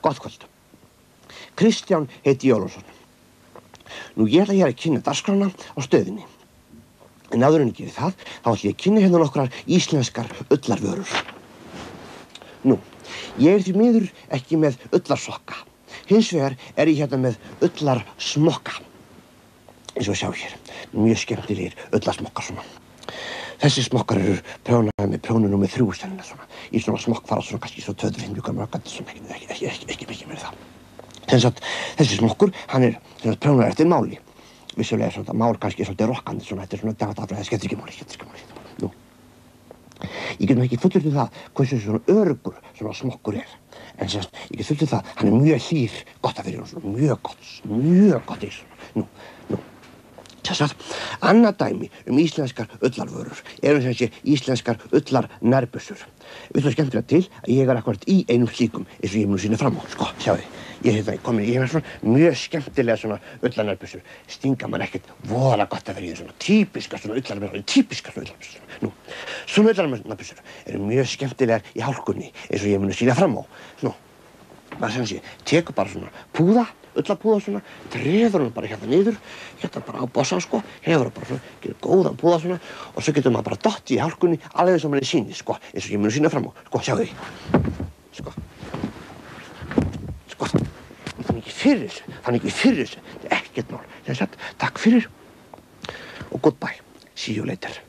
Gott kvöld. Kristján heiti Jólasson. Nú ég ætla hér að kynna dagskrána á stöðinni. En áður en ég geri það, þá ætla ég að kynna hérna nokkrar íslenskar ullarvörur. Nú, ég því miður ekki með ullarsokka. Hins vegar ég hérna með ullarsmokka. Eins og sjá hér, mjög skemmtilegir ullarsmokkar svona. Þessi smokkar eru prjónaðir með prjónu númer 3 sennilega svona. Í svona smokk fara svona kannski svo 250 gramma svona ekki mikið með það. Þessi smokkur, hann prjónaður eftir máli. Vissulega svona mál kannski svolítið rokkandi svona, þetta svona dagafræði, það skiptir ekki máli. Nú. Ég get nú ekki fullyrt það hversu svona öruggur svona smokkur En ég get fullyrt það, hann mjög hlýr, gott að fyrir svona, mjög gott í svona. Nú. Annað dæmi íslenskar ullarvörur íslenskar ullarnærbuxur. Við það skemmtilega til að ég akkúrat í einum slíkum eins og ég mun sýna fram á, sko, sjáðu. Ég er svona mjög skemmtilega svona ullarnærbuxur. Stinga mann ekkert voðalega gott að vera í svona típiska svona ullarnærbuxur. Nú, svona ullarnærbuxur eru mjög skemmtilegar í hálkunni eins og ég mun sýna fram á. Nú, maður tekur bara svona púða, ullarpúða svona, treður hann bara hérna niður, hérna bara á bossan sko, hefur hann bara svona, gerir góðan púða svona og svo getur maður bara dottið í hálkunni alveg eins og manni sýnir sko, eins og ég mun sýna fram á, sko, sjáu því. Sko, þannig ekki fyrir þessu, þetta ekkert mál. Takk fyrir og goodbye, see you later.